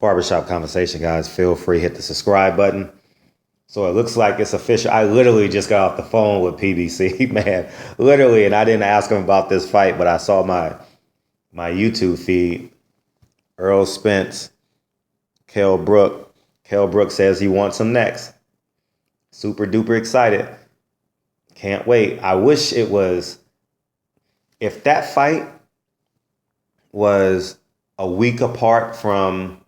Barbershop conversation, guys. Feel free, hit the subscribe button. So it looks like it's official. I literally just got off the phone with PBC, man. Literally, and I didn't ask him about this fight, but I saw my YouTube feed. Errol Spence, Kell Brook. Kell Brook says he wants him next. Super duper excited. Can't wait. I wish it was, if that fight was a week apart from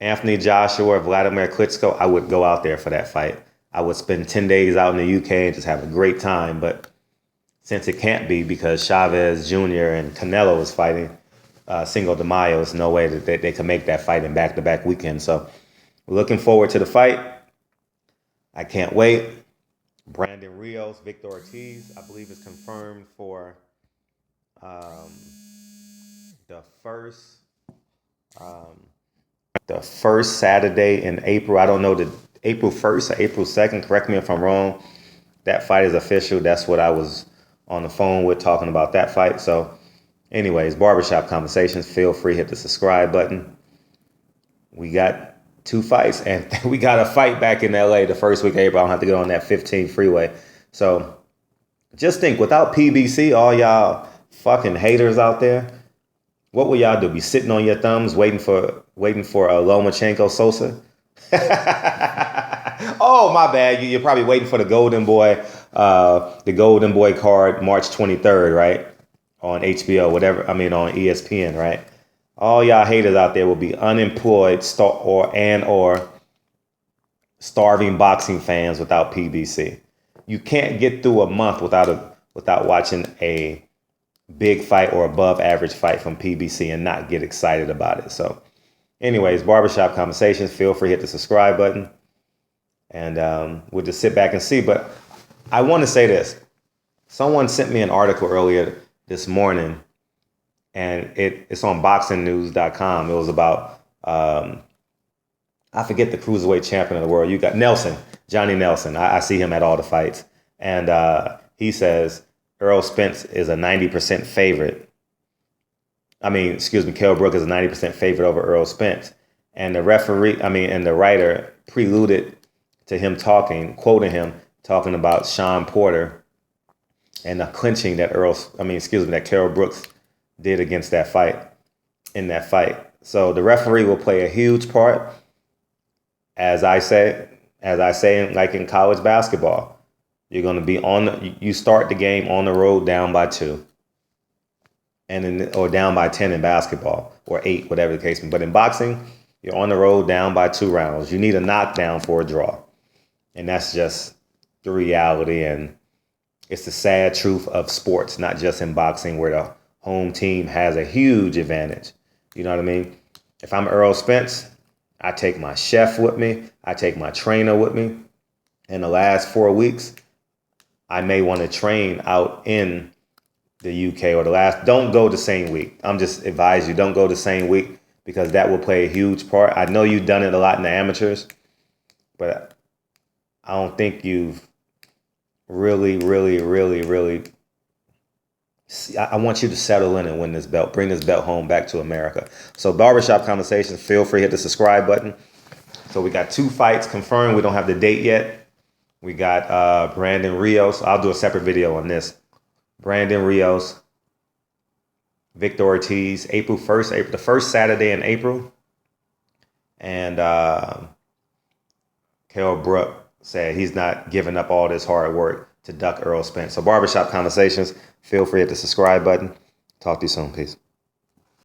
Anthony Joshua or Vladimir Klitschko, I would go out there for that fight. I would spend 10 days out in the UK and just have a great time. But since it can't be because Chavez Jr. and Canelo is fighting Cinco de Mayo, there's no way that they can make that fight in back-to-back weekends. So looking forward to the fight. I can't wait. Brandon Rios, Victor Ortiz, I believe is confirmed for the first Saturday in April. I don't know, the April 1st or April 2nd. Correct me if I'm wrong. That fight is official. That's what I was on the phone with talking about that fight. So anyways, Barbershop Conversations. Feel free, hit the subscribe button. We got 2 fights, and we got a fight back in LA the first week of April. I don't have to get on that 15 freeway. So just think, without PBC, all y'all fucking haters out there, what will y'all do? Be sitting on your thumbs waiting for Lomachenko Sosa? Oh, my bad. You're probably waiting for the Golden Boy card March 23rd, right? On HBO, whatever. I mean, on ESPN, right? All y'all haters out there will be unemployed or starving boxing fans without PBC. You can't get through a month without watching a big fight or above average fight from PBC and not get excited about it. So anyways, Barbershop Conversations, feel free to hit the subscribe button, and we'll just sit back and see. But I want to say this. Someone sent me an article earlier this morning, and it's on boxingnews.com. It was about, I forget the cruiserweight champion of the world. You got Johnny Nelson. I see him at all the fights. And he says Errol Spence is a 90% favorite. Kell Brook is a 90% favorite over Errol Spence. And the the writer preluded to him quoting him, talking about Sean Porter and the clinching that that Kell Brooks did against in that fight. So the referee will play a huge part, as I say, like in college basketball. You're going to be you start the game on the road down by 2. Or down by 10 in basketball, or 8, whatever the case may be. But in boxing, you're on the road down by 2 rounds. You need a knockdown for a draw. And that's just the reality. And it's the sad truth of sports, not just in boxing, where the home team has a huge advantage. You know what I mean? If I'm Errol Spence, I take my chef with me. I take my trainer with me. In the last 4 weeks, I may want to train out in the UK don't go the same week. I'm just advise you, don't go the same week, because that will play a huge part. I know you've done it a lot in the amateurs, but I don't think you've really, I want you to settle in and win this belt, bring this belt home back to America. So Barbershop Conversations, feel free to hit the subscribe button. So we got 2 fights confirmed. We don't have the date yet. We got Brandon Rios. I'll do a separate video on this. Brandon Rios, Victor Ortiz, April 1st, the first Saturday in April. And Kell Brook said he's not giving up all this hard work to duck Errol Spence. So Barbershop Conversations, feel free to hit the subscribe button. Talk to you soon. Peace.